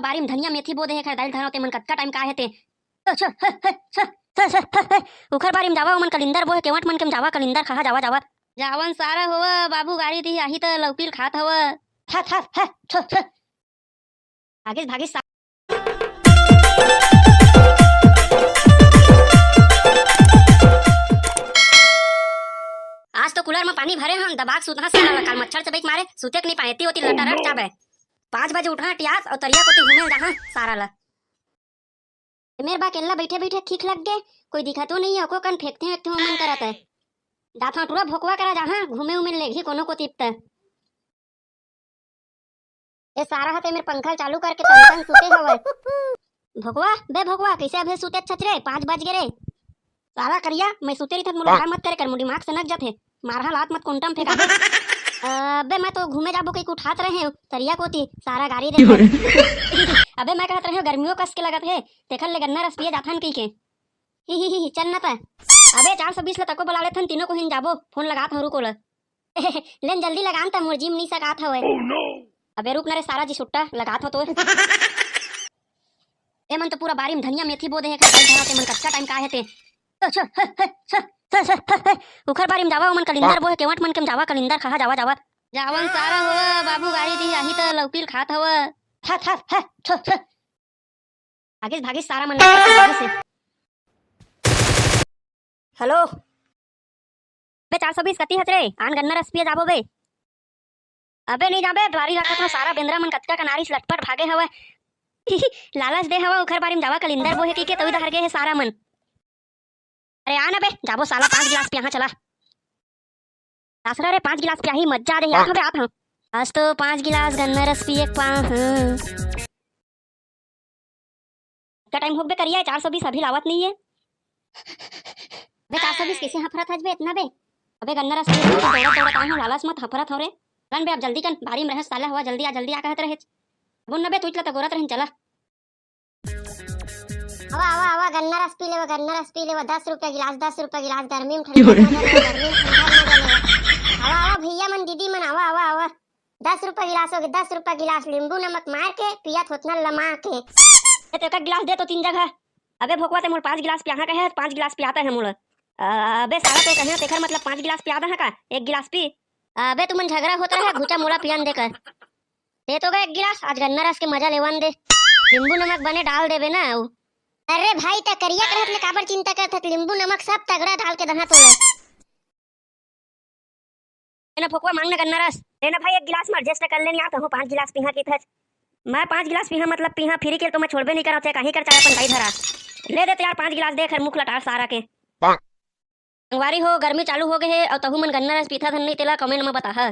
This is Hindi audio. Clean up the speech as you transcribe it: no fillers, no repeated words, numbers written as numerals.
बारी में धनिया मेथी बो दे है दाल धरते मन कतका टाइम का हेते उखर बारी में जावा मन कलिंदर बो है केवट मन के जावा कलिंदर खा जावा जावा जावन सारा होवा बाबू गाड़ी दी आही त लौकील खात हवा भागिस भागिस आज तो कूलर में पानी भरे हम दबाक सुतहा से काल मच्छर से बैठ मारे सुते के नहीं पाएती होती लटा रट जाबे 5 बजे उठा टियास और तरिया कोती घूमे जहां सारा ला मेरे बा केला बैठे बैठे ठीक लग गए कोई दिखा तो नहीं है को कन फेंकते हैं तो मन करत है दाथा पूरा भोकवा करा जहां घूमे उमे लेगी कोनो को तिपता ए सारा हाथे मेरे पंखा चालू करके तन सुते हवे भोकवा बे भोकवा कैसे अबे सुते छचरे 5 बज गए रे सारा करिया मैं सुते रही था मुझे मत करे कर मुड़ी मार्क्स नक जाते मारहा लात मत कोंटम फेंका अबे मैं तो घूमे जाबो कई उठात रहे हैं तरिया कोती सारा गाड़ी दे अबे मैं कहत रहे हूं गर्मियों कस के लगत है देखल ले गन्ना रस पिए जाथन कई के ही चल ना ता अबे 420 ल तको बुला लेथन तीनों को हिन जाबो फोन लगात हरू को लेन जल्दी लगान ता मोर जिम नहीं सकात हवे अबे रुक ना रे सारा जी छुट्टा लगात हो तो ए मन तो पूरा बारी में धनिया मेथी बो दे है धराते मन कच्चा टाइम का हेते उखर बारी में जावा मन कलिंदर बो है केवट मन के जावा कलिंदर खा जावा जावा जावन सारा होवा बाबू गाड़ी दी आही त लौकील खात हवा भागिस भागिस सारा मन से हेलो बे 420 कती हत रे आन गन्ना रस पिए जाबो बे अबे नहीं जाबे द्वारी रखा था सारा बेंद्रा मन कतका कनारी लटपट भागे हवा लालच दे हवा उखर बारी में जावा कलिंदर बो है की के तोई दहर गए है सारा मन अरे आना बे जाबो साला 5 गिलास पिया चला आसरा रे 5 गिलास पिया ही मजा दे यार हबे आप हम आज तो 5 गिलास गन्ना रस पिए का टाइम होबे करिया 420 अभी लावत नहीं है बे 420 कैसे हफरत हज बे इतना बे अबे गन्ना रस पिए दौड़त दौड़त आऊं लालच मत हफरत हो रे रन बे अब जल्दी कन बारी में रह साला हुआ जल्दी आ कहत रहे वो न बे तू इतला गोरत रहन चला आवा गन्ना रस पी ले 10 रुपए गिलास गर्मी में आवा भैया मन दीदी मन आवा 10 रुपए गिलास नींबू नमक मार के पिया थोतना लमा के तो एक गिलास दे तो 3 जगह अबे भोकवा ते मोर 5 गिलास पिया कहे 5 गिलास पियाता है मोर अबे सारा तो कहे तेखर मतलब 5 गिलास पियादा है का 1 गिलास पी अबे तुमन झगड़ा होता है घुचा मोला पियान देकर दे तो गए 1 गिलास आज गन्ना रस के मजा लेवन दे नींबू नमक बने डाल देबे ना अरे भाई त करिया करत ले काबर चिंता करत नींबू नमक सब तगड़ा डाल के दहा तोले एना फकवा मांगने गन्ना रस एना भाई 1 गिलास में एडजस्ट कर लेनी आता हूं 5 गिलास पीहा की थच मैं 5 गिलास पीहा मतलब पीहा फ्री के तो मैं छोड़बे नहीं करत है काहे कर चाहे अपन भाई धरा ले दे यार 5 गिलास दे खर मुख लटार सारा के अंगवारी हो गर्मी चालू हो गए है और तहु मन गन्ना रस पीथा धन नहीं तेला कमेंट में बता है